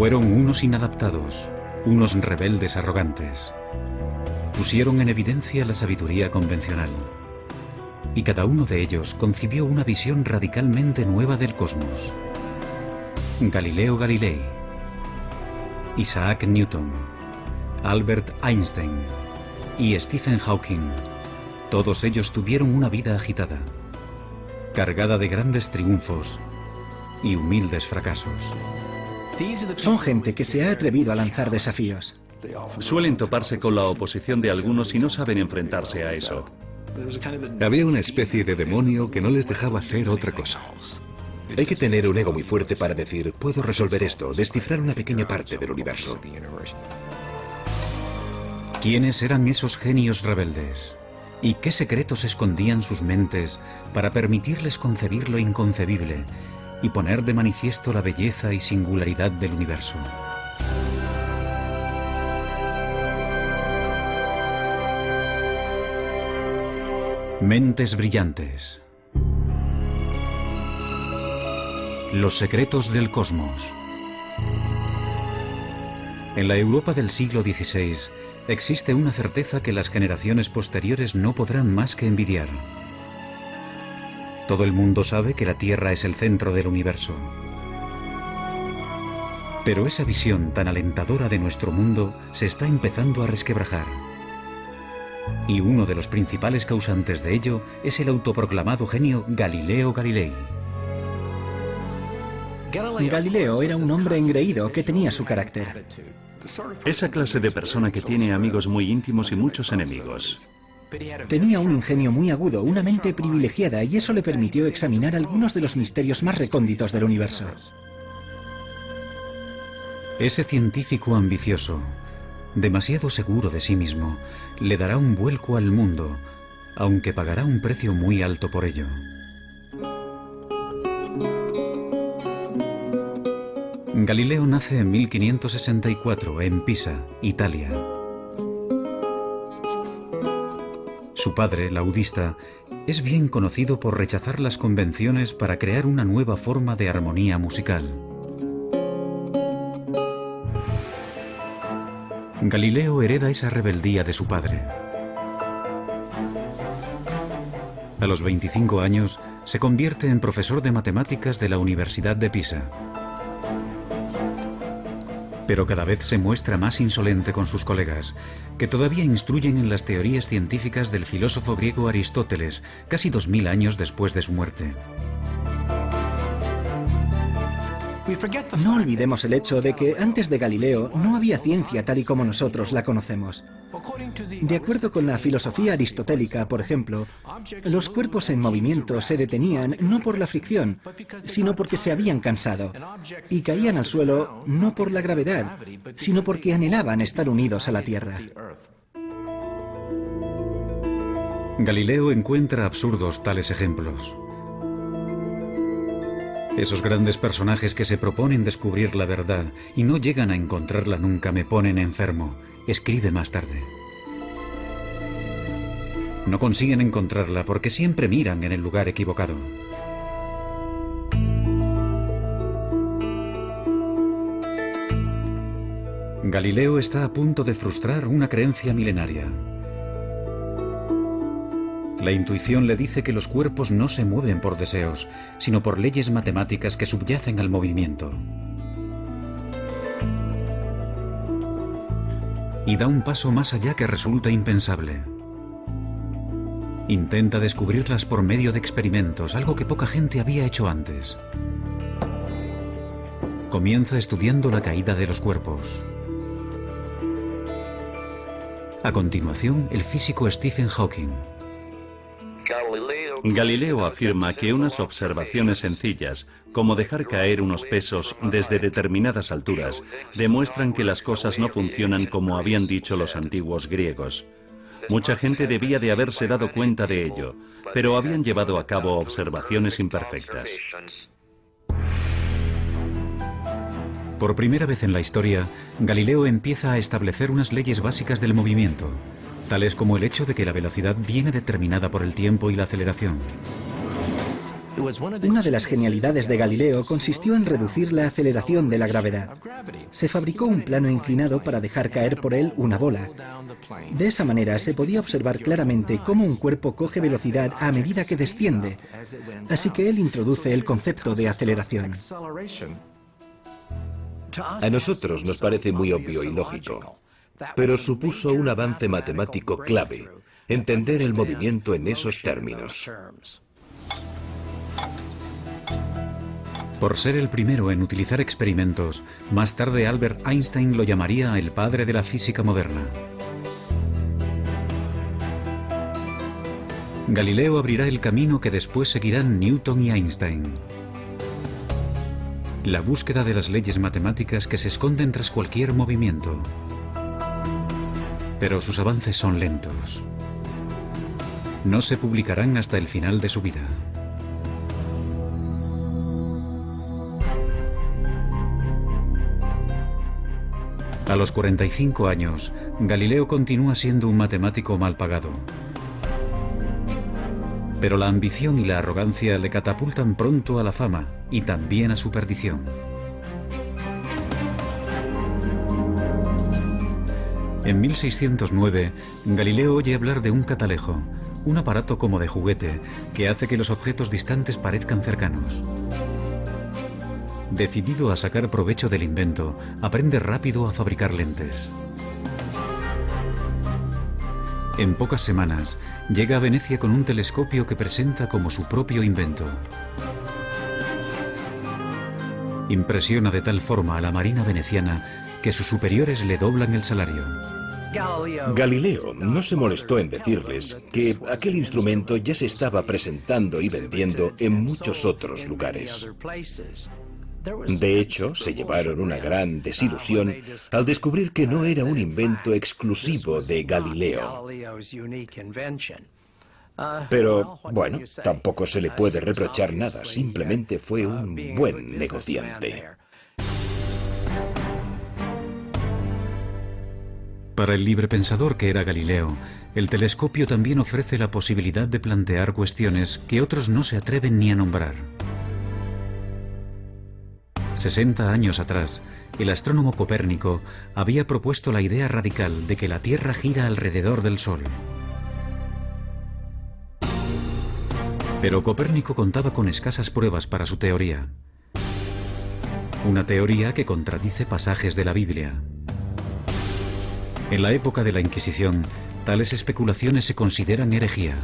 Fueron unos inadaptados, unos rebeldes arrogantes. Pusieron en evidencia la sabiduría convencional. Y cada uno de ellos concibió una visión radicalmente nueva del cosmos. Galileo Galilei, Isaac Newton, Albert Einstein y Stephen Hawking. Todos ellos tuvieron una vida agitada, cargada de grandes triunfos y humildes fracasos. Son gente que se ha atrevido a lanzar desafíos. Suelen toparse con la oposición de algunos y no saben enfrentarse a eso. Había una especie de demonio que no les dejaba hacer otra cosa. Hay que tener un ego muy fuerte para decir, puedo resolver esto, descifrar una pequeña parte del universo. ¿Quiénes eran esos genios rebeldes? ¿Y qué secretos escondían sus mentes para permitirles concebir lo inconcebible y poner de manifiesto la belleza y singularidad del universo? Mentes brillantes. Los secretos del cosmos. En la Europa del siglo XVI existe una certeza que las generaciones posteriores no podrán más que envidiar. Todo el mundo sabe que la Tierra es el centro del universo. Pero esa visión tan alentadora de nuestro mundo se está empezando a resquebrajar. Y uno de los principales causantes de ello es el autoproclamado genio Galileo Galilei. Galileo era un hombre engreído que tenía su carácter. Esa clase de persona que tiene amigos muy íntimos y muchos enemigos. Tenía un ingenio muy agudo, una mente privilegiada, y eso le permitió examinar algunos de los misterios más recónditos del universo. Ese científico ambicioso, demasiado seguro de sí mismo, le dará un vuelco al mundo, aunque pagará un precio muy alto por ello. Galileo nace en 1564 en Pisa, Italia. Su padre, laudista, es bien conocido por rechazar las convenciones para crear una nueva forma de armonía musical. Galileo hereda esa rebeldía de su padre. A los 25 años se convierte en profesor de matemáticas de la Universidad de Pisa. Pero cada vez se muestra más insolente con sus colegas, que todavía instruyen en las teorías científicas del filósofo griego Aristóteles, casi 2000 años después de su muerte. No olvidemos el hecho de que antes de Galileo no había ciencia tal y como nosotros la conocemos. De acuerdo con la filosofía aristotélica, por ejemplo, los cuerpos en movimiento se detenían no por la fricción, sino porque se habían cansado, y caían al suelo no por la gravedad, sino porque anhelaban estar unidos a la Tierra. Galileo encuentra absurdos tales ejemplos. Esos grandes personajes que se proponen descubrir la verdad y no llegan a encontrarla nunca me ponen enfermo, escribe más tarde. No consiguen encontrarla porque siempre miran en el lugar equivocado. Galileo está a punto de frustrar una creencia milenaria. La intuición le dice que los cuerpos no se mueven por deseos, sino por leyes matemáticas que subyacen al movimiento. Y da un paso más allá que resulta impensable. Intenta descubrirlas por medio de experimentos, algo que poca gente había hecho antes. Comienza estudiando la caída de los cuerpos. A continuación, el físico Stephen Hawking. Galileo afirma que unas observaciones sencillas, como dejar caer unos pesos desde determinadas alturas, demuestran que las cosas no funcionan como habían dicho los antiguos griegos. Mucha gente debía de haberse dado cuenta de ello, pero habían llevado a cabo observaciones imperfectas. Por primera vez en la historia, Galileo empieza a establecer unas leyes básicas del movimiento, tales como el hecho de que la velocidad viene determinada por el tiempo y la aceleración. Una de las genialidades de Galileo consistió en reducir la aceleración de la gravedad. Se fabricó un plano inclinado para dejar caer por él una bola. De esa manera se podía observar claramente cómo un cuerpo coge velocidad a medida que desciende. Así que él introduce el concepto de aceleración. A nosotros nos parece muy obvio y lógico, pero supuso un avance matemático clave, entender el movimiento en esos términos. Por ser el primero en utilizar experimentos, más tarde Albert Einstein lo llamaría el padre de la física moderna. Galileo abrirá el camino que después seguirán Newton y Einstein. La búsqueda de las leyes matemáticas que se esconden tras cualquier movimiento. Pero sus avances son lentos. No se publicarán hasta el final de su vida. A los 45 años, Galileo continúa siendo un matemático mal pagado. Pero la ambición y la arrogancia le catapultan pronto a la fama y también a su perdición. En 1609, Galileo oye hablar de un catalejo, un aparato como de juguete que hace que los objetos distantes parezcan cercanos. Decidido a sacar provecho del invento, aprende rápido a fabricar lentes. En pocas semanas, llega a Venecia con un telescopio que presenta como su propio invento. Impresiona de tal forma a la marina veneciana que sus superiores le doblan el salario. Galileo no se molestó en decirles que aquel instrumento ya se estaba presentando y vendiendo en muchos otros lugares. De hecho, se llevaron una gran desilusión al descubrir que no era un invento exclusivo de Galileo. Pero, bueno, tampoco se le puede reprochar nada, simplemente fue un buen negociante. Para el librepensador que era Galileo, el telescopio también ofrece la posibilidad de plantear cuestiones que otros no se atreven ni a nombrar. 60 años atrás, el astrónomo Copérnico había propuesto la idea radical de que la Tierra gira alrededor del Sol. Pero Copérnico contaba con escasas pruebas para su teoría. Una teoría que contradice pasajes de la Biblia. En la época de la Inquisición, tales especulaciones se consideran herejía.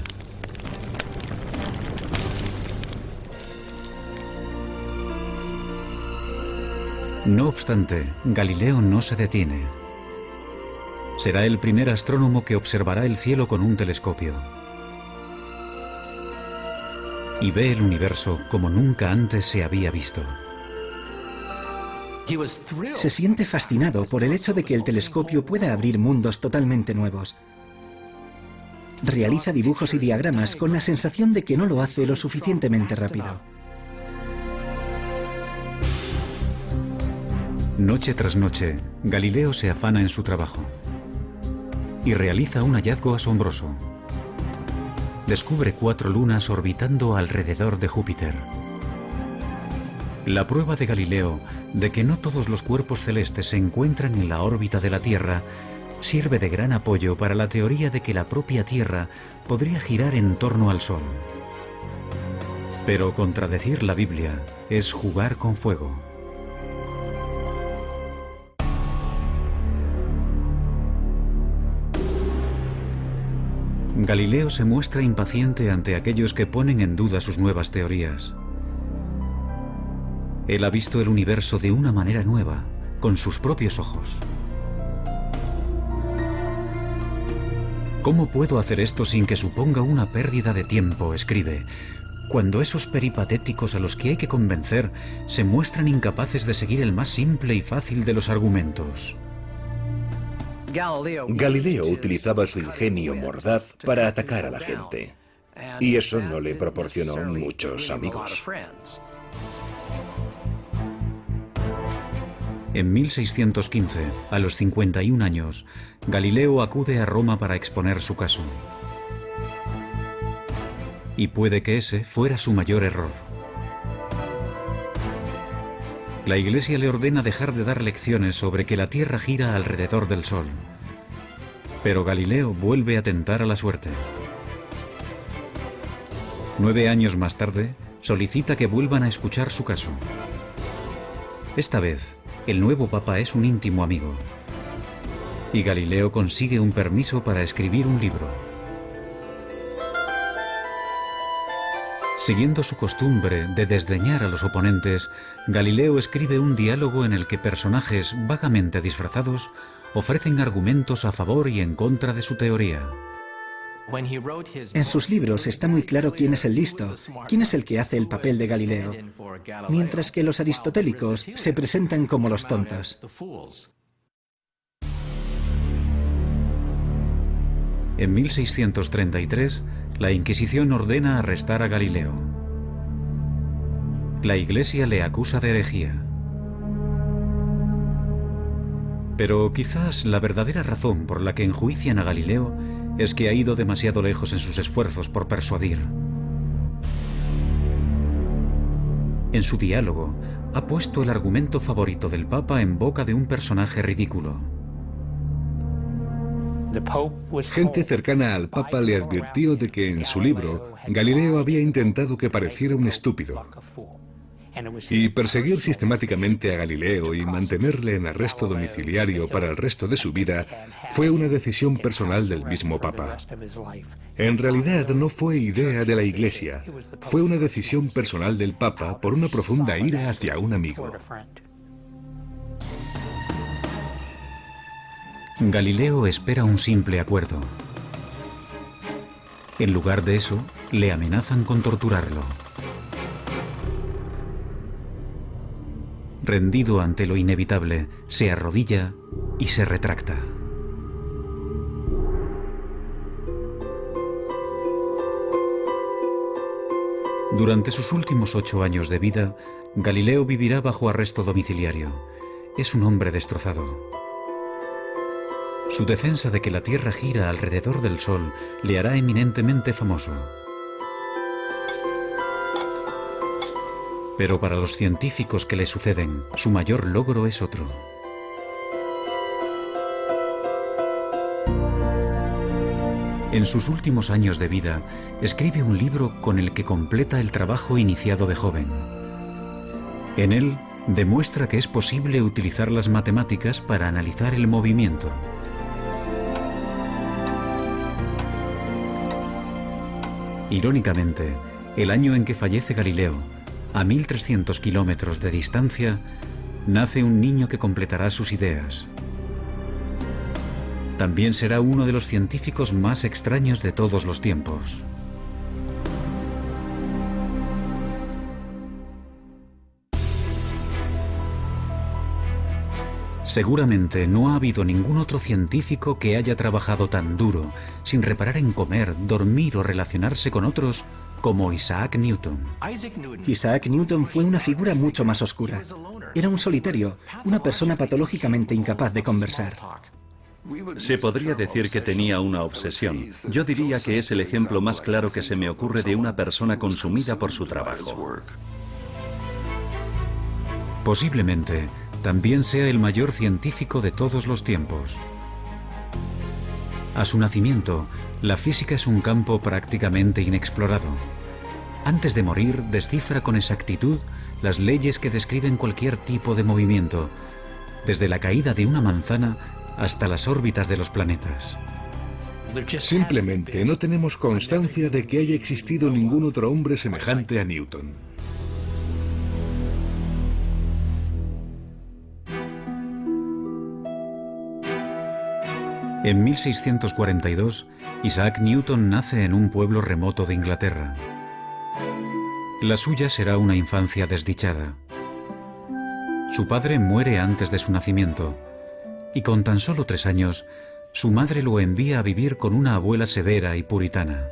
No obstante, Galileo no se detiene. Será el primer astrónomo que observará el cielo con un telescopio. Y ve el universo como nunca antes se había visto. Se siente fascinado por el hecho de que el telescopio pueda abrir mundos totalmente nuevos. Realiza dibujos y diagramas con la sensación de que no lo hace lo suficientemente rápido. Noche tras noche, Galileo se afana en su trabajo y realiza un hallazgo asombroso. Descubre 4 lunas orbitando alrededor de Júpiter. La prueba de Galileo de que no todos los cuerpos celestes se encuentran en la órbita de la Tierra sirve de gran apoyo para la teoría de que la propia Tierra podría girar en torno al Sol. Pero contradecir la Biblia es jugar con fuego. Galileo se muestra impaciente ante aquellos que ponen en duda sus nuevas teorías. Él ha visto el universo de una manera nueva, con sus propios ojos. ¿Cómo puedo hacer esto sin que suponga una pérdida de tiempo?, escribe, cuando esos peripatéticos a los que hay que convencer se muestran incapaces de seguir el más simple y fácil de los argumentos. Galileo utilizaba su ingenio mordaz para atacar a la gente, y eso no le proporcionó muchos amigos. En 1615, a los 51 años, Galileo acude a Roma para exponer su caso. Y puede que ese fuera su mayor error. La Iglesia le ordena dejar de dar lecciones sobre que la Tierra gira alrededor del Sol. Pero Galileo vuelve a tentar a la suerte. 9 años más tarde, solicita que vuelvan a escuchar su caso. Esta vez, el nuevo papa es un íntimo amigo. Y Galileo consigue un permiso para escribir un libro. Siguiendo su costumbre de desdeñar a los oponentes, Galileo escribe un diálogo en el que personajes vagamente disfrazados ofrecen argumentos a favor y en contra de su teoría. En sus libros está muy claro quién es el listo, quién es el que hace el papel de Galileo, mientras que los aristotélicos se presentan como los tontos. En 1633, la Inquisición ordena arrestar a Galileo. La Iglesia le acusa de herejía. Pero quizás la verdadera razón por la que enjuician a Galileo es que ha ido demasiado lejos en sus esfuerzos por persuadir. En su diálogo, ha puesto el argumento favorito del Papa en boca de un personaje ridículo. Gente cercana al Papa le advirtió de que en su libro Galileo había intentado que pareciera un estúpido. Y perseguir sistemáticamente a Galileo y mantenerle en arresto domiciliario para el resto de su vida fue una decisión personal del mismo Papa. En realidad no fue idea de la Iglesia, fue una decisión personal del Papa por una profunda ira hacia un amigo. Galileo espera un simple acuerdo. En lugar de eso, le amenazan con torturarlo. Rendido ante lo inevitable, se arrodilla y se retracta. Durante sus últimos 8 años de vida, Galileo vivirá bajo arresto domiciliario. Es un hombre destrozado. Su defensa de que la Tierra gira alrededor del Sol le hará eminentemente famoso. Pero para los científicos que le suceden, su mayor logro es otro. En sus últimos años de vida, escribe un libro con el que completa el trabajo iniciado de joven. En él, demuestra que es posible utilizar las matemáticas para analizar el movimiento. Irónicamente, el año en que fallece Galileo, a 1300 kilómetros de distancia, nace un niño que completará sus ideas. También será uno de los científicos más extraños de todos los tiempos. Seguramente no ha habido ningún otro científico que haya trabajado tan duro, sin reparar en comer, dormir o relacionarse con otros, como Isaac Newton. Isaac Newton fue una figura mucho más oscura. Era un solitario, una persona patológicamente incapaz de conversar. Se podría decir que tenía una obsesión. Yo diría que es el ejemplo más claro que se me ocurre de una persona consumida por su trabajo. Posiblemente también sea el mayor científico de todos los tiempos. A su nacimiento, la física es un campo prácticamente inexplorado. Antes de morir, descifra con exactitud las leyes que describen cualquier tipo de movimiento, desde la caída de una manzana hasta las órbitas de los planetas. Simplemente no tenemos constancia de que haya existido ningún otro hombre semejante a Newton. En 1642, Isaac Newton nace en un pueblo remoto de Inglaterra. La suya será una infancia desdichada. Su padre muere antes de su nacimiento, y con tan solo 3 años, su madre lo envía a vivir con una abuela severa y puritana.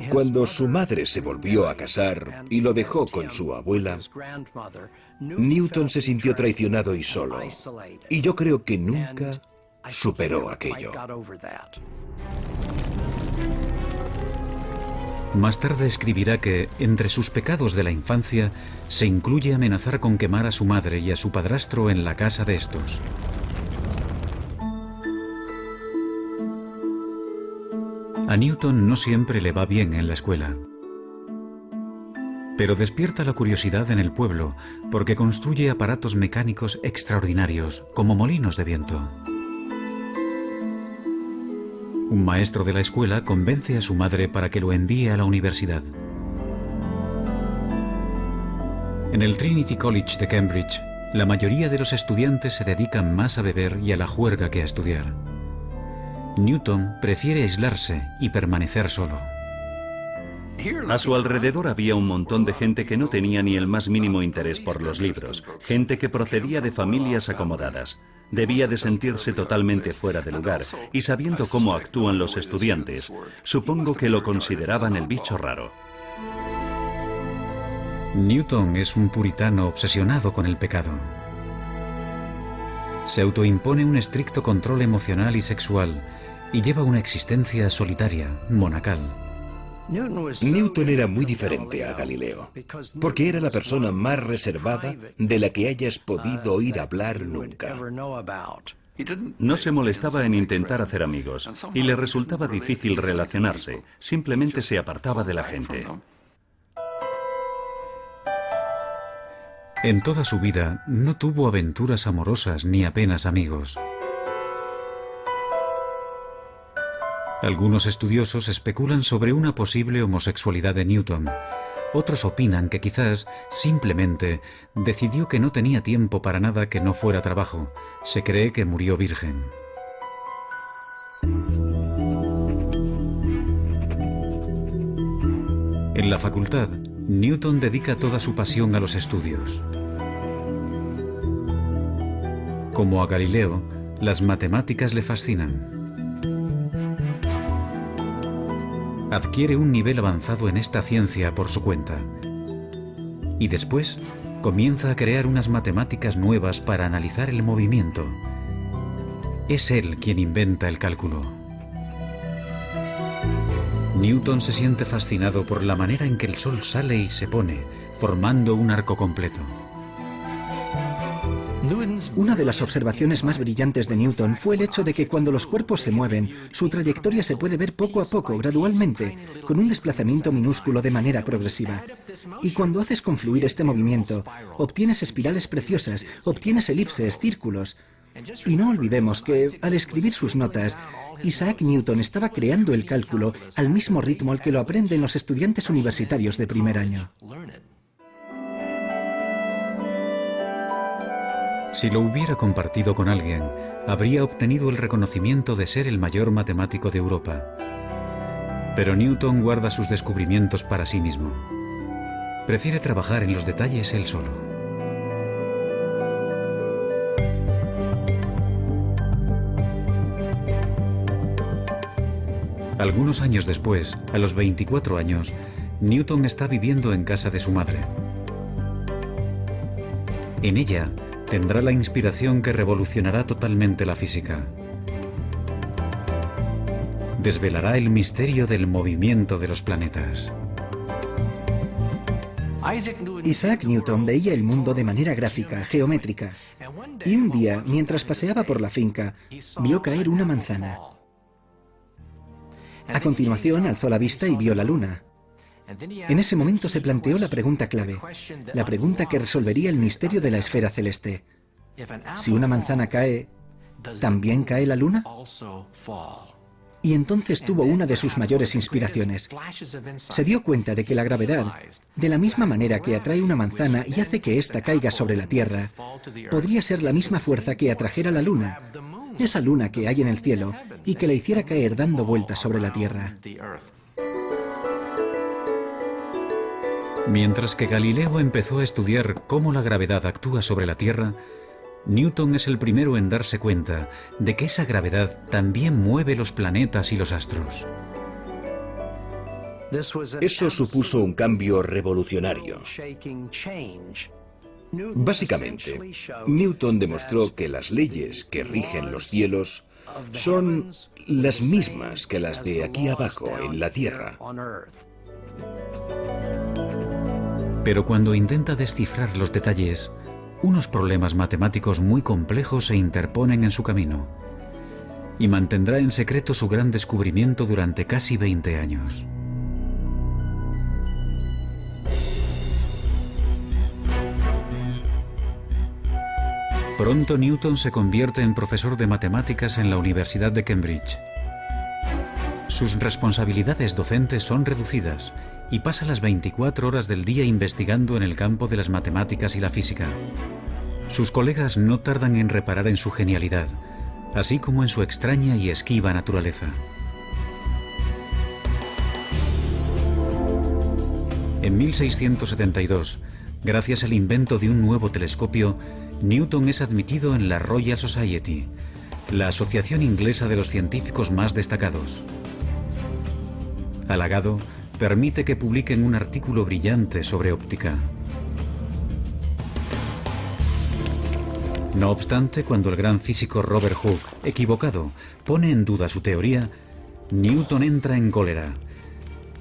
Cuando su madre se volvió a casar y lo dejó con su abuela, Newton se sintió traicionado y solo, y yo creo que nunca superó aquello. Más tarde escribirá que, entre sus pecados de la infancia, se incluye amenazar con quemar a su madre y a su padrastro en la casa de estos. A Newton no siempre le va bien en la escuela. Pero despierta la curiosidad en el pueblo porque construye aparatos mecánicos extraordinarios, como molinos de viento. Un maestro de la escuela convence a su madre para que lo envíe a la universidad. En el Trinity College de Cambridge, la mayoría de los estudiantes se dedican más a beber y a la juerga que a estudiar. Newton prefiere aislarse y permanecer solo. A su alrededor había un montón de gente que no tenía ni el más mínimo interés por los libros, gente que procedía de familias acomodadas. Debía de sentirse totalmente fuera de lugar, y sabiendo cómo actúan los estudiantes, supongo que lo consideraban el bicho raro. Newton es un puritano obsesionado con el pecado. Se autoimpone un estricto control emocional y sexual y lleva una existencia solitaria, monacal. Newton era muy diferente a Galileo, porque era la persona más reservada de la que hayas podido oír hablar nunca. No se molestaba en intentar hacer amigos, y le resultaba difícil relacionarse, simplemente se apartaba de la gente. En toda su vida no tuvo aventuras amorosas ni apenas amigos. Algunos estudiosos especulan sobre una posible homosexualidad de Newton. Otros opinan que quizás, simplemente, decidió que no tenía tiempo para nada que no fuera trabajo. Se cree que murió virgen. En la facultad, Newton dedica toda su pasión a los estudios. Como a Galileo, las matemáticas le fascinan. Adquiere un nivel avanzado en esta ciencia por su cuenta. Y después comienza a crear unas matemáticas nuevas para analizar el movimiento. Es él quien inventa el cálculo. Newton se siente fascinado por la manera en que el Sol sale y se pone, formando un arco completo. Una de las observaciones más brillantes de Newton fue el hecho de que cuando los cuerpos se mueven, su trayectoria se puede ver poco a poco, gradualmente, con un desplazamiento minúsculo de manera progresiva. Y cuando haces confluir este movimiento, obtienes espirales preciosas, obtienes elipses, círculos. Y no olvidemos que, al escribir sus notas, Isaac Newton estaba creando el cálculo al mismo ritmo al que lo aprenden los estudiantes universitarios de primer año. Si lo hubiera compartido con alguien, habría obtenido el reconocimiento de ser el mayor matemático de Europa. Pero Newton guarda sus descubrimientos para sí mismo. Prefiere trabajar en los detalles él solo. Algunos años después, a los 24 años, Newton está viviendo en casa de su madre. En ella, tendrá la inspiración que revolucionará totalmente la física. Desvelará el misterio del movimiento de los planetas. Isaac Newton veía el mundo de manera gráfica, geométrica. Y un día, mientras paseaba por la finca, vio caer una manzana. A continuación, alzó la vista y vio la luna. En ese momento se planteó la pregunta clave, la pregunta que resolvería el misterio de la esfera celeste. Si una manzana cae, ¿también cae la luna? Y entonces tuvo una de sus mayores inspiraciones. Se dio cuenta de que la gravedad, de la misma manera que atrae una manzana y hace que ésta caiga sobre la Tierra, podría ser la misma fuerza que atrajera la luna, esa luna que hay en el cielo, y que la hiciera caer dando vueltas sobre la Tierra. Mientras que Galileo empezó a estudiar cómo la gravedad actúa sobre la Tierra, Newton es el primero en darse cuenta de que esa gravedad también mueve los planetas y los astros. Eso supuso un cambio revolucionario. Básicamente, Newton demostró que las leyes que rigen los cielos son las mismas que las de aquí abajo en la Tierra. Pero cuando intenta descifrar los detalles, unos problemas matemáticos muy complejos se interponen en su camino y mantendrá en secreto su gran descubrimiento durante casi 20 años. Pronto Newton se convierte en profesor de matemáticas en la Universidad de Cambridge. Sus responsabilidades docentes son reducidas y pasa las 24 horas del día investigando en el campo de las matemáticas y la física. Sus colegas no tardan en reparar en su genialidad, así como en su extraña y esquiva naturaleza. En 1672, gracias al invento de un nuevo telescopio, Newton es admitido en la Royal Society, la asociación inglesa de los científicos más destacados. Halagado, permite que publiquen un artículo brillante sobre óptica. No obstante, cuando el gran físico Robert Hooke, equivocado, pone en duda su teoría, Newton entra en cólera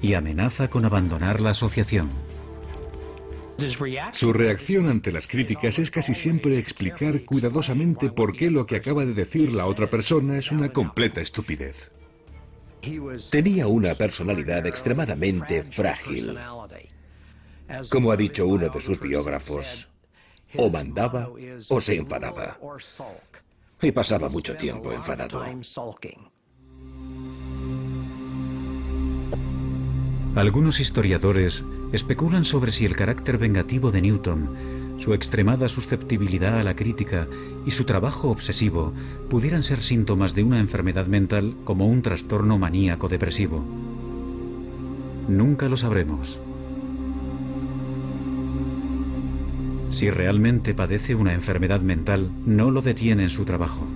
y amenaza con abandonar la asociación. Su reacción ante las críticas es casi siempre explicar cuidadosamente por qué lo que acaba de decir la otra persona es una completa estupidez. Tenía una personalidad extremadamente frágil. Como ha dicho uno de sus biógrafos, o mandaba o se enfadaba. Y pasaba mucho tiempo enfadado. Algunos historiadores especulan sobre si el carácter vengativo de Newton, su extremada susceptibilidad a la crítica y su trabajo obsesivo pudieran ser síntomas de una enfermedad mental como un trastorno maníaco-depresivo. Nunca lo sabremos. Si realmente padece una enfermedad mental, no lo detiene en su trabajo.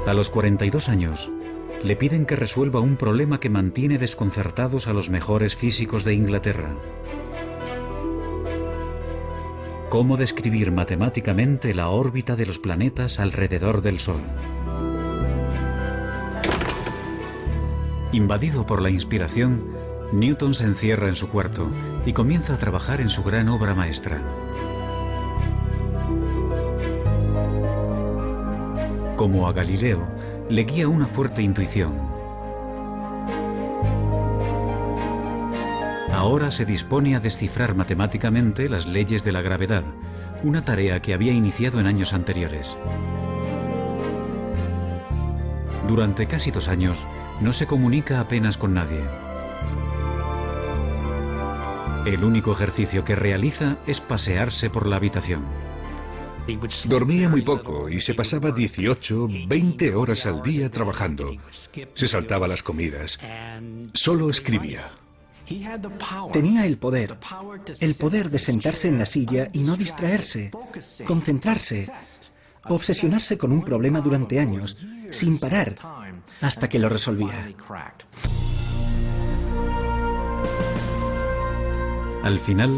A los 42 años, le piden que resuelva un problema que mantiene desconcertados a los mejores físicos de Inglaterra. ¿Cómo describir matemáticamente la órbita de los planetas alrededor del Sol? Invadido por la inspiración, Newton se encierra en su cuarto y comienza a trabajar en su gran obra maestra. Como a Galileo, le guía una fuerte intuición. Ahora se dispone a descifrar matemáticamente las leyes de la gravedad, una tarea que había iniciado en años anteriores. Durante casi 2 años, no se comunica apenas con nadie. El único ejercicio que realiza es pasearse por la habitación. Dormía muy poco y se pasaba 18, 20 horas al día trabajando. Se saltaba las comidas. Solo escribía. Tenía el poder de sentarse en la silla y no distraerse, concentrarse, obsesionarse con un problema durante años, sin parar, hasta que lo resolvía. Al final,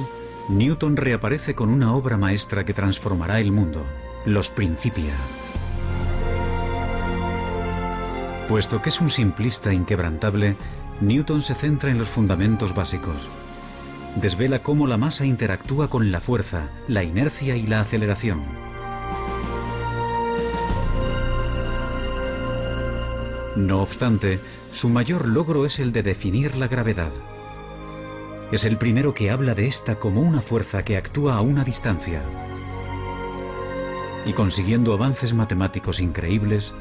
Newton reaparece con una obra maestra que transformará el mundo, Los Principia. Puesto que es un simplista inquebrantable, Newton se centra en los fundamentos básicos. Desvela cómo la masa interactúa con la fuerza, la inercia y la aceleración. No obstante, su mayor logro es el de definir la gravedad. Es el primero que habla de esta como una fuerza que actúa a una distancia. Y consiguiendo avances matemáticos increíbles,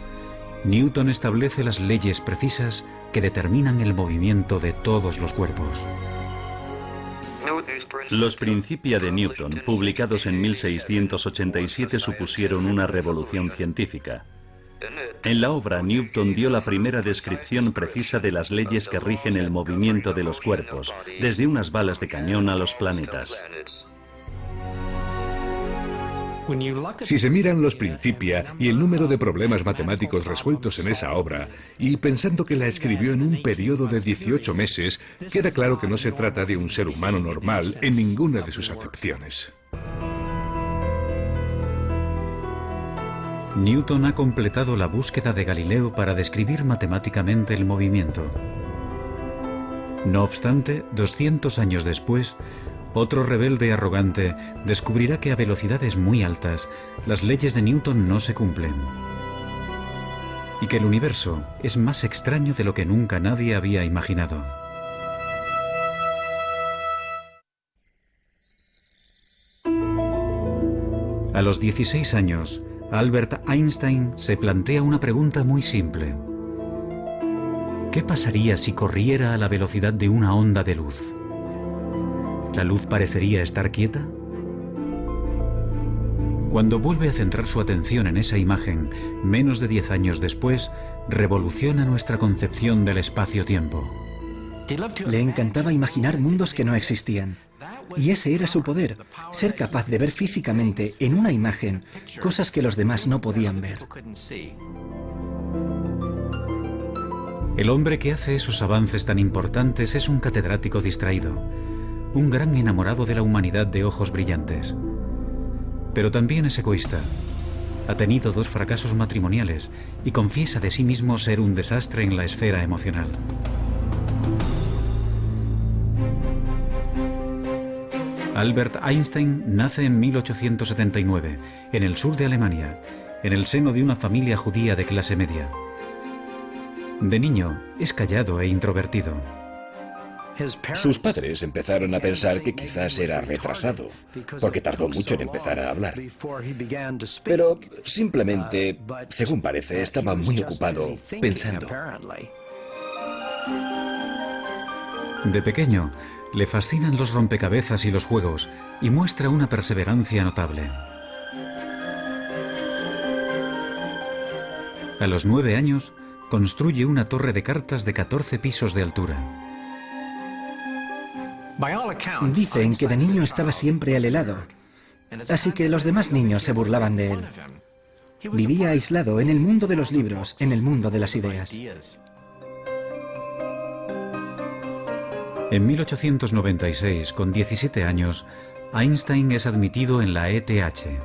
Newton establece las leyes precisas que determinan el movimiento de todos los cuerpos. Los Principia de Newton, publicados en 1687, supusieron una revolución científica. En la obra, Newton dio la primera descripción precisa de las leyes que rigen el movimiento de los cuerpos, desde unas balas de cañón a los planetas. Si se miran los Principia y el número de problemas matemáticos resueltos en esa obra, y pensando que la escribió en un periodo de 18 meses, queda claro que no se trata de un ser humano normal en ninguna de sus acepciones. Newton ha completado la búsqueda de Galileo para describir matemáticamente el movimiento. No obstante, 200 años después, otro rebelde arrogante descubrirá que a velocidades muy altas las leyes de Newton no se cumplen y que el universo es más extraño de lo que nunca nadie había imaginado. A los 16 años, Albert Einstein se plantea una pregunta muy simple. ¿Qué pasaría si corriera a la velocidad de una onda de luz? ¿La luz parecería estar quieta? Cuando vuelve a centrar su atención en esa imagen, menos de 10 años después, revoluciona nuestra concepción del espacio-tiempo. Le encantaba imaginar mundos que no existían. Y ese era su poder, ser capaz de ver físicamente en una imagen cosas que los demás no podían ver. El hombre que hace esos avances tan importantes es un catedrático distraído, un gran enamorado de la humanidad de ojos brillantes. Pero también es egoísta. Ha tenido 2 fracasos matrimoniales y confiesa de sí mismo ser un desastre en la esfera emocional. Albert Einstein nace en 1879, en el sur de Alemania, en el seno de una familia judía de clase media. De niño, es callado e introvertido. Sus padres empezaron a pensar que quizás era retrasado, porque tardó mucho en empezar a hablar. Pero simplemente, según parece, estaba muy ocupado pensando. De pequeño, le fascinan los rompecabezas y los juegos, y muestra una perseverancia notable. A los 9 años, construye una torre de cartas de 14 pisos de altura. Dicen que de niño estaba siempre al helado, así que los demás niños se burlaban de él. Vivía aislado en el mundo de los libros, en el mundo de las ideas. En 1896, con 17 años, Einstein es admitido en la ETH,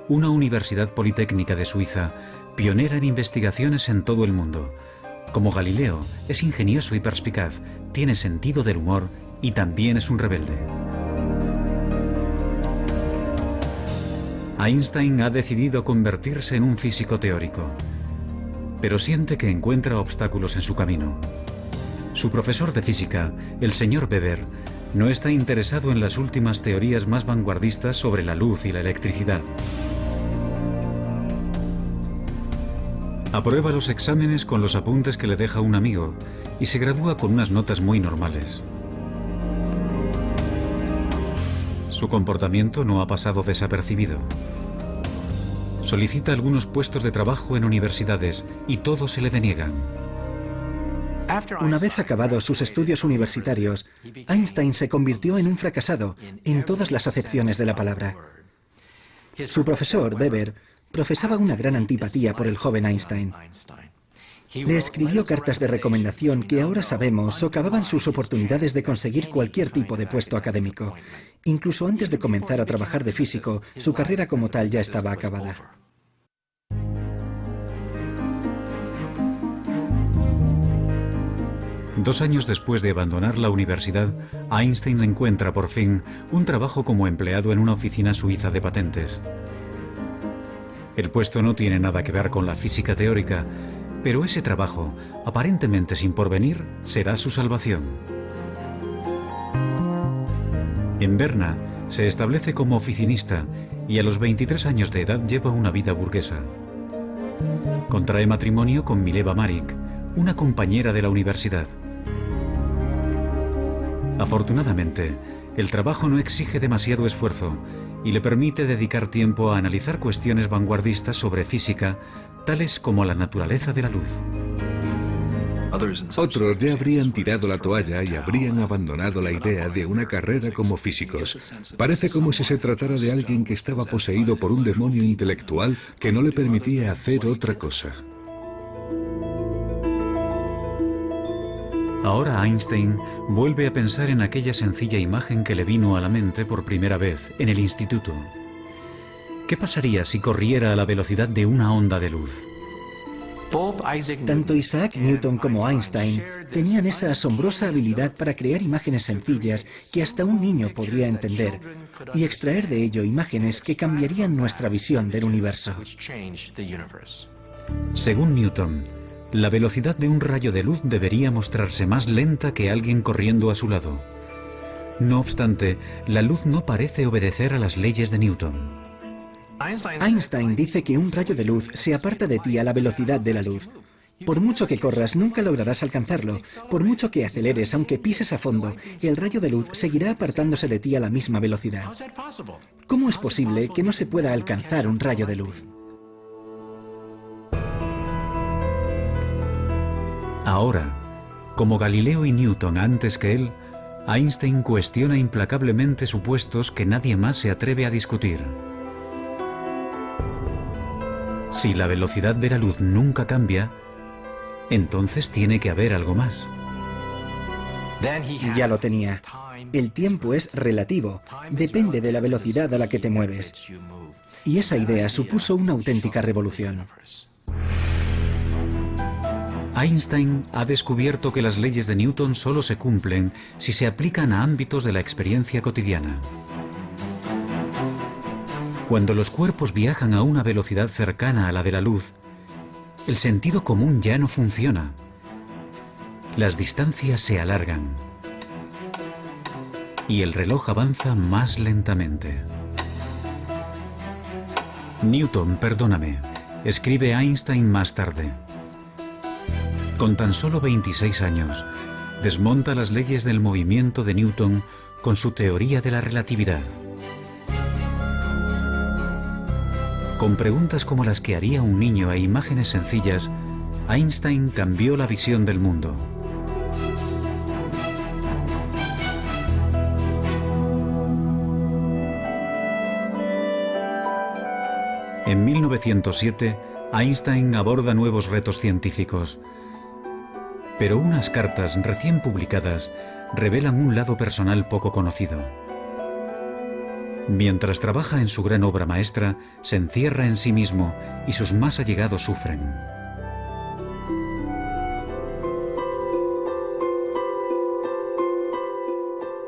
una universidad politécnica de Suiza, pionera en investigaciones en todo el mundo. Como Galileo, es ingenioso y perspicaz, tiene sentido del humor y también es un rebelde. Einstein ha decidido convertirse en un físico teórico, pero siente que encuentra obstáculos en su camino. Su profesor de física, el señor Weber, no está interesado en las últimas teorías más vanguardistas sobre la luz y la electricidad. Aprueba los exámenes con los apuntes que le deja un amigo y se gradúa con unas notas muy normales. Su comportamiento no ha pasado desapercibido. Solicita algunos puestos de trabajo en universidades y todos se le deniegan. Una vez acabados sus estudios universitarios, Einstein se convirtió en un fracasado en todas las acepciones de la palabra. Su profesor, Weber, profesaba una gran antipatía por el joven Einstein. Le escribió cartas de recomendación que ahora sabemos socavaban sus oportunidades de conseguir cualquier tipo de puesto académico. Incluso antes de comenzar a trabajar de físico, su carrera como tal ya estaba acabada. Dos años después de abandonar la universidad, Einstein encuentra por fin un trabajo como empleado en una oficina suiza de patentes. El puesto no tiene nada que ver con la física teórica, pero ese trabajo, aparentemente sin porvenir, será su salvación. En Berna se establece como oficinista y a los 23 años de edad lleva una vida burguesa. Contrae matrimonio con Mileva Marik, una compañera de la universidad. Afortunadamente, el trabajo no exige demasiado esfuerzo y le permite dedicar tiempo a analizar cuestiones vanguardistas sobre física, tales como la naturaleza de la luz. Otros ya habrían tirado la toalla y habrían abandonado la idea de una carrera como físicos. Parece como si se tratara de alguien que estaba poseído por un demonio intelectual que no le permitía hacer otra cosa. Ahora Einstein vuelve a pensar en aquella sencilla imagen que le vino a la mente por primera vez en el instituto. ¿Qué pasaría si corriera a la velocidad de una onda de luz? Tanto Isaac Newton como Einstein tenían esa asombrosa habilidad para crear imágenes sencillas que hasta un niño podría entender y extraer de ello imágenes que cambiarían nuestra visión del universo. Según Newton, la velocidad de un rayo de luz debería mostrarse más lenta que alguien corriendo a su lado. No obstante, la luz no parece obedecer a las leyes de Newton. Einstein dice que un rayo de luz se aparta de ti a la velocidad de la luz. Por mucho que corras, nunca lograrás alcanzarlo. Por mucho que aceleres, aunque pises a fondo, el rayo de luz seguirá apartándose de ti a la misma velocidad. ¿Cómo es posible que no se pueda alcanzar un rayo de luz? Ahora, como Galileo y Newton antes que él, Einstein cuestiona implacablemente supuestos que nadie más se atreve a discutir. Si la velocidad de la luz nunca cambia, entonces tiene que haber algo más. Ya lo tenía. El tiempo es relativo, depende de la velocidad a la que te mueves. Y esa idea supuso una auténtica revolución. Einstein ha descubierto que las leyes de Newton solo se cumplen si se aplican a ámbitos de la experiencia cotidiana. Cuando los cuerpos viajan a una velocidad cercana a la de la luz, el sentido común ya no funciona. Las distancias se alargan y el reloj avanza más lentamente. Newton, perdóname, escribe Einstein más tarde. Con tan solo 26 años, desmonta las leyes del movimiento de Newton con su teoría de la relatividad. Con preguntas como las que haría un niño e imágenes sencillas, Einstein cambió la visión del mundo. En 1907, Einstein aborda nuevos retos científicos. Pero unas cartas recién publicadas revelan un lado personal poco conocido. Mientras trabaja en su gran obra maestra, se encierra en sí mismo y sus más allegados sufren.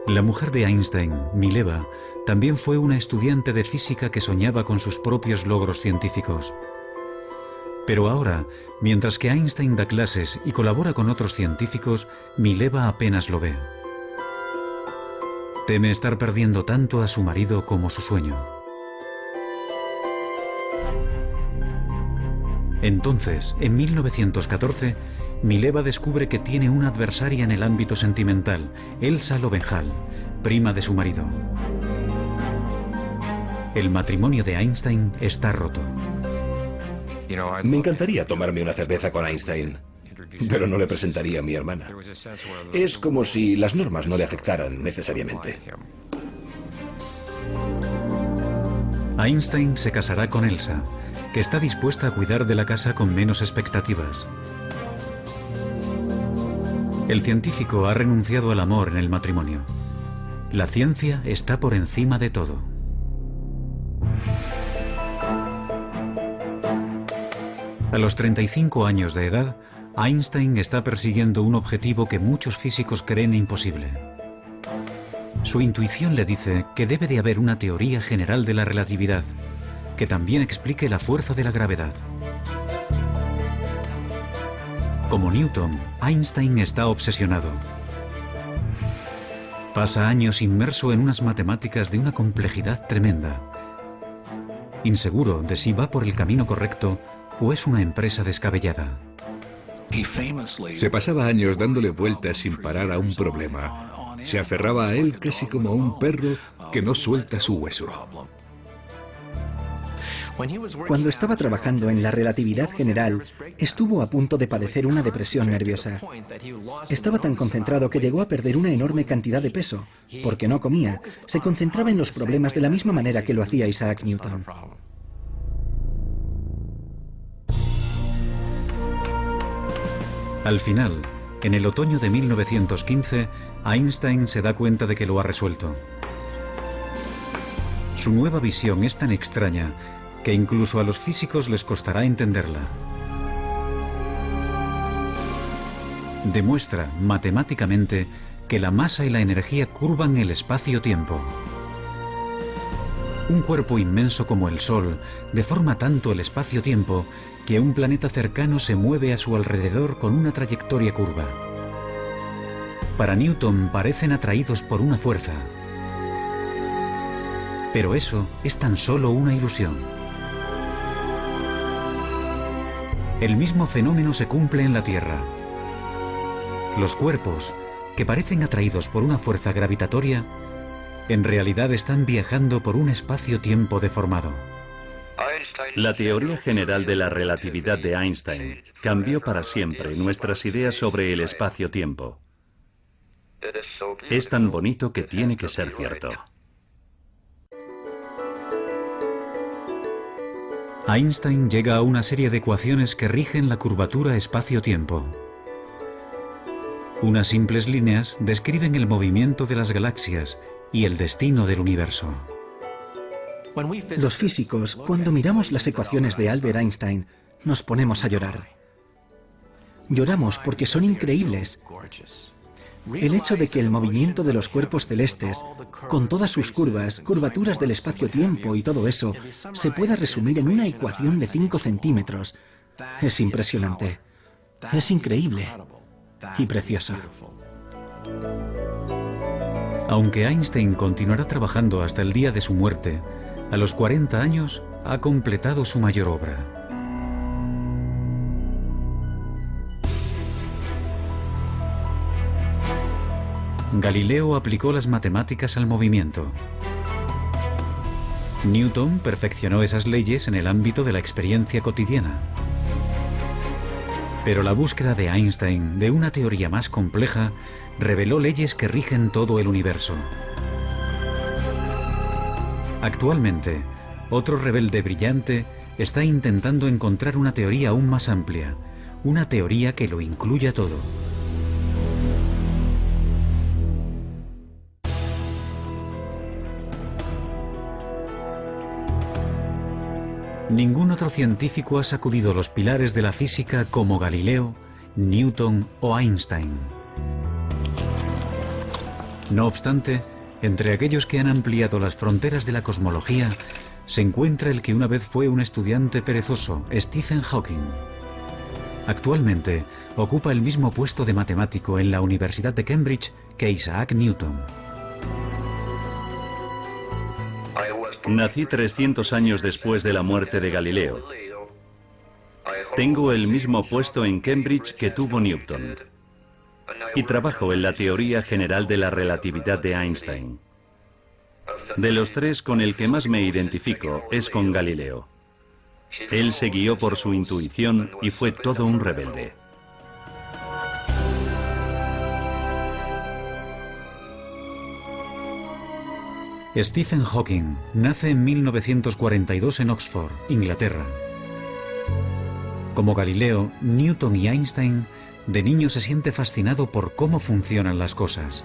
La mujer de Einstein, Mileva, también fue una estudiante de física que soñaba con sus propios logros científicos. Pero ahora, mientras que Einstein da clases y colabora con otros científicos, Mileva apenas lo ve. Teme estar perdiendo tanto a su marido como su sueño. Entonces, en 1914, Mileva descubre que tiene una adversaria en el ámbito sentimental, Elsa Lowenthal, prima de su marido. El matrimonio de Einstein está roto. Me encantaría tomarme una cerveza con Einstein, pero no le presentaría a mi hermana. Es como si las normas no le afectaran necesariamente. Einstein se casará con Elsa, que está dispuesta a cuidar de la casa con menos expectativas. El científico ha renunciado al amor en el matrimonio. La ciencia está por encima de todo. A los 35 años de edad, Einstein está persiguiendo un objetivo que muchos físicos creen imposible. Su intuición le dice que debe de haber una teoría general de la relatividad, que también explique la fuerza de la gravedad. Como Newton, Einstein está obsesionado. Pasa años inmerso en unas matemáticas de una complejidad tremenda. Inseguro de si va por el camino correcto o es una empresa descabellada. Se pasaba años dándole vueltas sin parar a un problema. Se aferraba a él casi como a un perro que no suelta su hueso. Cuando estaba trabajando en la relatividad general, estuvo a punto de padecer una depresión nerviosa. Estaba tan concentrado que llegó a perder una enorme cantidad de peso. Porque no comía, se concentraba en los problemas de la misma manera que lo hacía Isaac Newton. Al final, en el otoño de 1915, Einstein se da cuenta de que lo ha resuelto. Su nueva visión es tan extraña que incluso a los físicos les costará entenderla. Demuestra matemáticamente que la masa y la energía curvan el espacio-tiempo. Un cuerpo inmenso como el Sol deforma tanto el espacio-tiempo que un planeta cercano se mueve a su alrededor con una trayectoria curva. Para Newton parecen atraídos por una fuerza. Pero eso es tan solo una ilusión. El mismo fenómeno se cumple en la Tierra. Los cuerpos, que parecen atraídos por una fuerza gravitatoria, en realidad están viajando por un espacio-tiempo deformado. La teoría general de la relatividad de Einstein cambió para siempre nuestras ideas sobre el espacio-tiempo. Es tan bonito que tiene que ser cierto. Einstein llega a una serie de ecuaciones que rigen la curvatura espacio-tiempo. Unas simples líneas describen el movimiento de las galaxias y el destino del universo. Los físicos, cuando miramos las ecuaciones de Albert Einstein, nos ponemos a llorar. Lloramos porque son increíbles. El hecho de que el movimiento de los cuerpos celestes, con todas sus curvas, curvaturas del espacio-tiempo y todo eso, se pueda resumir en una ecuación de 5 centímetros, es impresionante. Es increíble y precioso. Aunque Einstein continuará trabajando hasta el día de su muerte, a los 40 años ha completado su mayor obra. Galileo aplicó las matemáticas al movimiento. Newton perfeccionó esas leyes en el ámbito de la experiencia cotidiana. Pero la búsqueda de Einstein de una teoría más compleja reveló leyes que rigen todo el universo. Actualmente, otro rebelde brillante está intentando encontrar una teoría aún más amplia, una teoría que lo incluya todo. Ningún otro científico ha sacudido los pilares de la física como Galileo, Newton o Einstein. No obstante, entre aquellos que han ampliado las fronteras de la cosmología, se encuentra el que una vez fue un estudiante perezoso, Stephen Hawking. Actualmente, ocupa el mismo puesto de matemático en la Universidad de Cambridge que Isaac Newton. Nací 300 años después de la muerte de Galileo. Tengo el mismo puesto en Cambridge que tuvo Newton. Y trabajo en la teoría general de la relatividad de Einstein. De los tres, con el que más me identifico es con Galileo. Él se guió por su intuición y fue todo un rebelde. Stephen Hawking nace en 1942 en Oxford, Inglaterra. Como Galileo, Newton y Einstein, de niño se siente fascinado por cómo funcionan las cosas.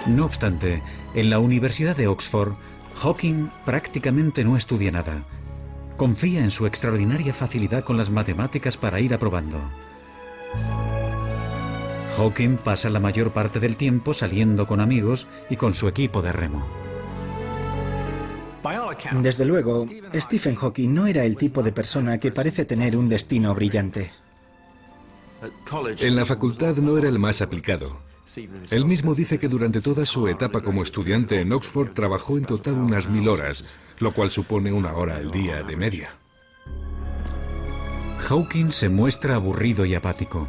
No obstante, en la Universidad de Oxford, Hawking prácticamente no estudia nada. Confía en su extraordinaria facilidad con las matemáticas para ir aprobando. Hawking pasa la mayor parte del tiempo saliendo con amigos y con su equipo de remo. Desde luego, Stephen Hawking no era el tipo de persona que parece tener un destino brillante. En la facultad no era el más aplicado. Él mismo dice que durante toda su etapa como estudiante en Oxford trabajó en total unas 1000 horas, lo cual supone 1 hora al día de media. Hawking se muestra aburrido y apático.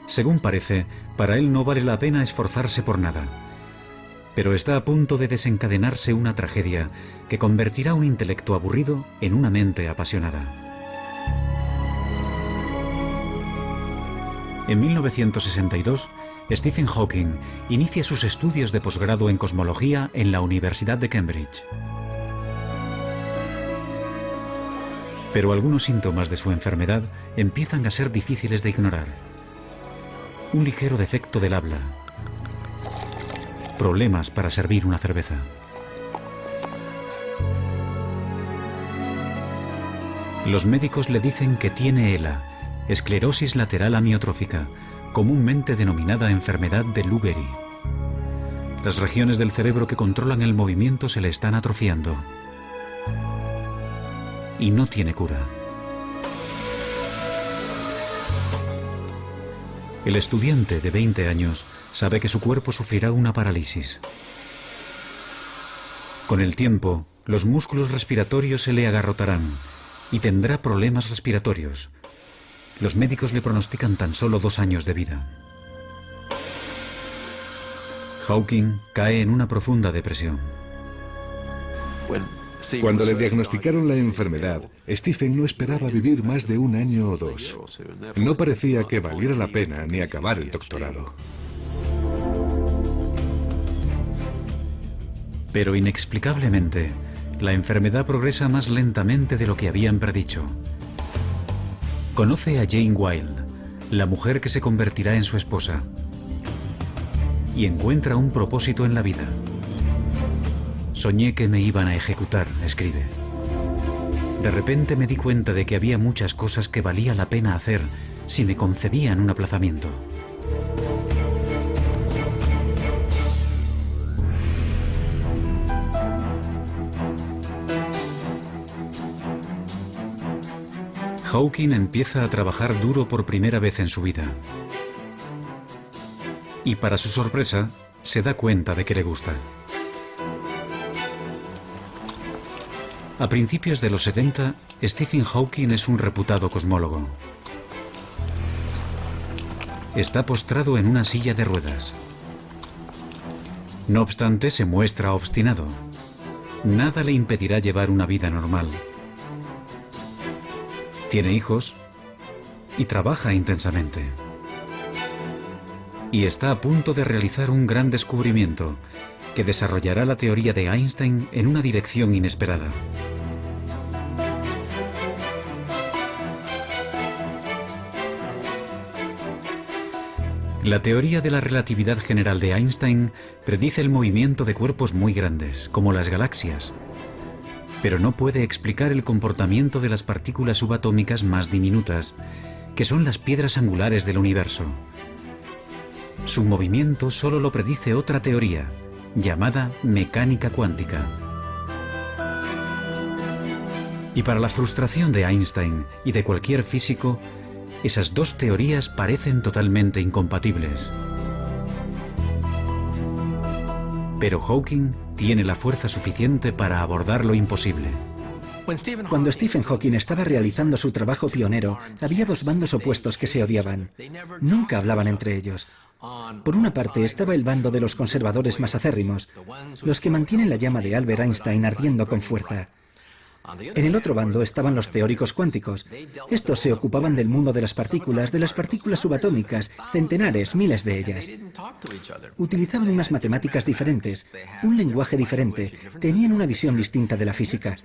Según parece, para él no vale la pena esforzarse por nada. Pero está a punto de desencadenarse una tragedia que convertirá un intelecto aburrido en una mente apasionada. En 1962, Stephen Hawking inicia sus estudios de posgrado en cosmología en la Universidad de Cambridge. Pero algunos síntomas de su enfermedad empiezan a ser difíciles de ignorar. Un ligero defecto del habla, problemas para servir una cerveza. Los médicos le dicen que tiene ELA, esclerosis lateral amiotrófica, comúnmente denominada enfermedad de Lou Gehrig. Las regiones del cerebro que controlan el movimiento se le están atrofiando. Y no tiene cura. El estudiante de 20 años sabe que su cuerpo sufrirá una parálisis. Con el tiempo, los músculos respiratorios se le agarrotarán y tendrá problemas respiratorios. Los médicos le pronostican tan solo 2 años de vida. Hawking cae en una profunda depresión. Cuando le diagnosticaron la enfermedad, Stephen no esperaba vivir más de 1 año o 2. No parecía que valiera la pena ni acabar el doctorado. Pero inexplicablemente, la enfermedad progresa más lentamente de lo que habían predicho. Conoce a Jane Wilde, la mujer que se convertirá en su esposa, y encuentra un propósito en la vida. Soñé que me iban a ejecutar, escribe. De repente me di cuenta de que había muchas cosas que valía la pena hacer si me concedían un aplazamiento. Hawking empieza a trabajar duro por primera vez en su vida. Y para su sorpresa, se da cuenta de que le gusta. A principios de los 70, Stephen Hawking es un reputado cosmólogo. Está postrado en una silla de ruedas. No obstante, se muestra obstinado. Nada le impedirá llevar una vida normal. Tiene hijos y trabaja intensamente. Y está a punto de realizar un gran descubrimiento que desarrollará la teoría de Einstein en una dirección inesperada. La teoría de la relatividad general de Einstein predice el movimiento de cuerpos muy grandes, como las galaxias, pero no puede explicar el comportamiento de las partículas subatómicas más diminutas, que son las piedras angulares del universo. Su movimiento solo lo predice otra teoría, llamada mecánica cuántica. Y para la frustración de Einstein y de cualquier físico, esas dos teorías parecen totalmente incompatibles. Pero Hawking tiene la fuerza suficiente para abordar lo imposible. Cuando Stephen Hawking estaba realizando su trabajo pionero, había 2 bandos opuestos que se odiaban. Nunca hablaban entre ellos. Por una parte estaba el bando de los conservadores más acérrimos, los que mantienen la llama de Albert Einstein ardiendo con fuerza. En el otro bando estaban los teóricos cuánticos. Estos se ocupaban del mundo de las partículas subatómicas, centenares, miles de ellas. Utilizaban unas matemáticas diferentes, un lenguaje diferente, tenían una visión distinta de la física.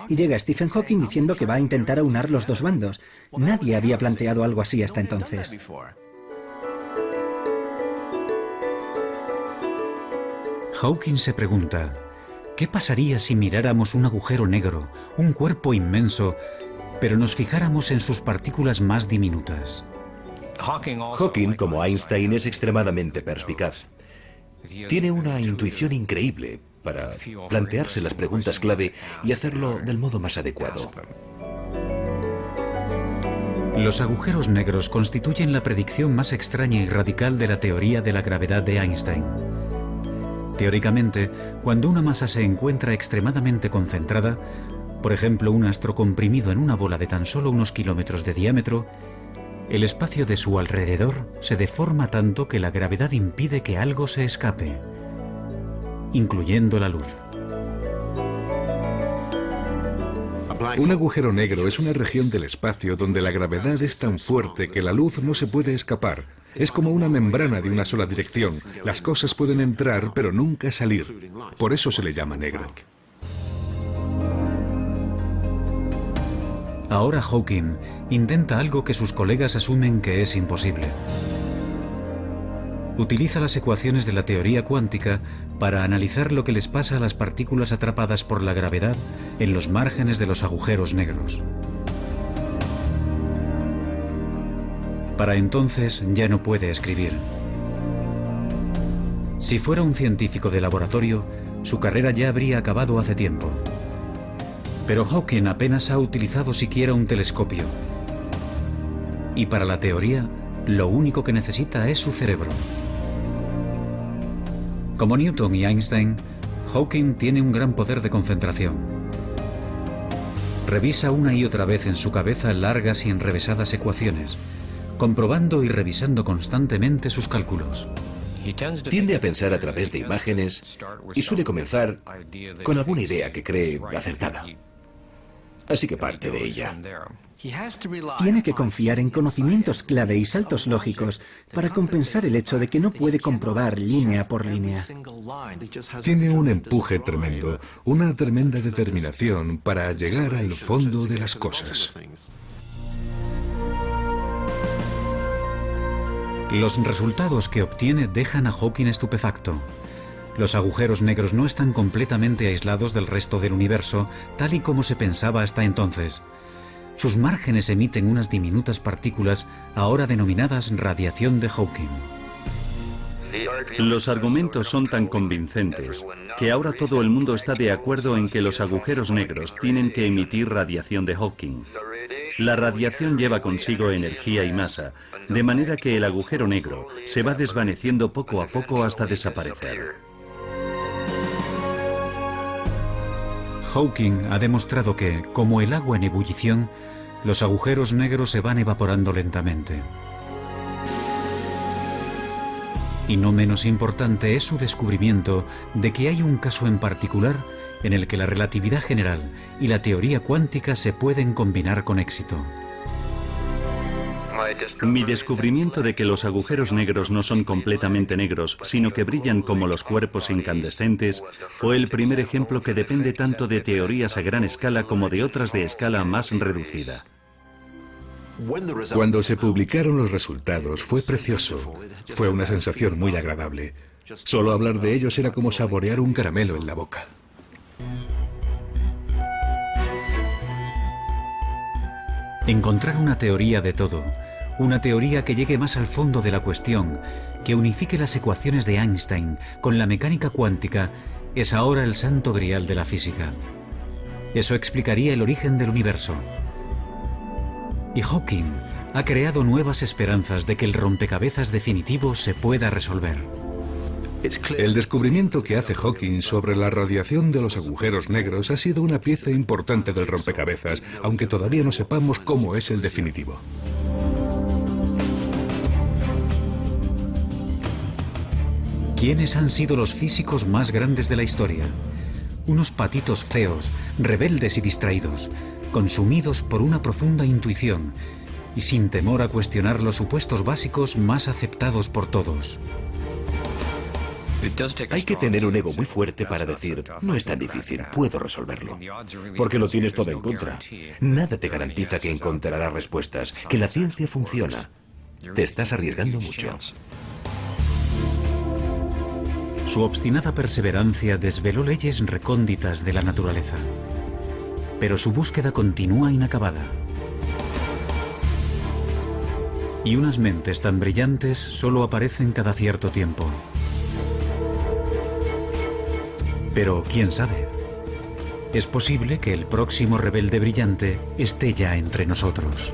Y llega Stephen Hawking diciendo que va a intentar aunar los 2 bandos. Nadie había planteado algo así hasta entonces. Hawking se pregunta, ¿qué pasaría si miráramos un agujero negro, un cuerpo inmenso, pero nos fijáramos en sus partículas más diminutas? Hawking, como Einstein, es extremadamente perspicaz. Tiene una intuición increíble para plantearse las preguntas clave y hacerlo del modo más adecuado. Los agujeros negros constituyen la predicción más extraña y radical de la teoría de la gravedad de Einstein. Teóricamente, cuando una masa se encuentra extremadamente concentrada, por ejemplo un astro comprimido en una bola de tan solo unos kilómetros de diámetro, el espacio de su alrededor se deforma tanto que la gravedad impide que algo se escape, incluyendo la luz. Un agujero negro es una región del espacio donde la gravedad es tan fuerte que la luz no se puede escapar. Es como una membrana de una sola dirección. Las cosas pueden entrar, pero nunca salir. Por eso se le llama negro. Ahora Hawking intenta algo que sus colegas asumen que es imposible. utiliza las ecuaciones de la teoría cuántica para analizar lo que les pasa a las partículas atrapadas por la gravedad en los márgenes de los agujeros negros. Para entonces ya no puede escribir. Si fuera un científico de laboratorio, su carrera ya habría acabado hace tiempo. Pero Hawking apenas ha utilizado siquiera un telescopio. Y para la teoría, lo único que necesita es su cerebro. Como Newton y Einstein, Hawking tiene un gran poder de concentración. Revisa una y otra vez en su cabeza largas y enrevesadas ecuaciones, comprobando y revisando constantemente sus cálculos. Tiende a pensar a través de imágenes y suele comenzar con alguna idea que cree acertada. Así que parte de ella. Tiene que confiar en conocimientos clave y saltos lógicos para compensar el hecho de que no puede comprobar línea por línea. Tiene un empuje tremendo, una tremenda determinación para llegar al fondo de las cosas. Los resultados que obtiene dejan a Hawking estupefacto. Los agujeros negros no están completamente aislados del resto del universo, tal y como se pensaba hasta entonces. Sus márgenes emiten unas diminutas partículas, ahora denominadas radiación de Hawking. Los argumentos son tan convincentes que ahora todo el mundo está de acuerdo en que los agujeros negros tienen que emitir radiación de Hawking. La radiación lleva consigo energía y masa, de manera que el agujero negro se va desvaneciendo poco a poco hasta desaparecer. Hawking ha demostrado que, como el agua en ebullición, los agujeros negros se van evaporando lentamente. Y no menos importante es su descubrimiento de que hay un caso en particular en el que la relatividad general y la teoría cuántica se pueden combinar con éxito. Mi descubrimiento de que los agujeros negros no son completamente negros, sino que brillan como los cuerpos incandescentes, fue el primer ejemplo que depende tanto de teorías a gran escala como de otras de escala más reducida. Cuando se publicaron los resultados fue precioso. Fue una sensación muy agradable. Solo hablar de ellos era como saborear un caramelo en la boca. Encontrar una teoría de todo, una teoría que llegue más al fondo de la cuestión, que unifique las ecuaciones de Einstein con la mecánica cuántica, es ahora el santo grial de la física. Eso explicaría el origen del universo. Y Hawking ha creado nuevas esperanzas de que el rompecabezas definitivo se pueda resolver. El descubrimiento que hace Hawking sobre la radiación de los agujeros negros ha sido una pieza importante del rompecabezas, aunque todavía no sepamos cómo es el definitivo. ¿Quiénes han sido los físicos más grandes de la historia? Unos patitos feos, rebeldes y distraídos, consumidos por una profunda intuición y sin temor a cuestionar los supuestos básicos más aceptados por todos. Hay que tener un ego muy fuerte para decir, no es tan difícil, puedo resolverlo. Porque lo tienes todo en contra. Nada te garantiza que encontrarás respuestas, que la ciencia funciona. Te estás arriesgando mucho. Su obstinada perseverancia desveló leyes recónditas de la naturaleza. Pero su búsqueda continúa inacabada. Y unas mentes tan brillantes solo aparecen cada cierto tiempo. Pero quién sabe, es posible que el próximo rebelde brillante esté ya entre nosotros.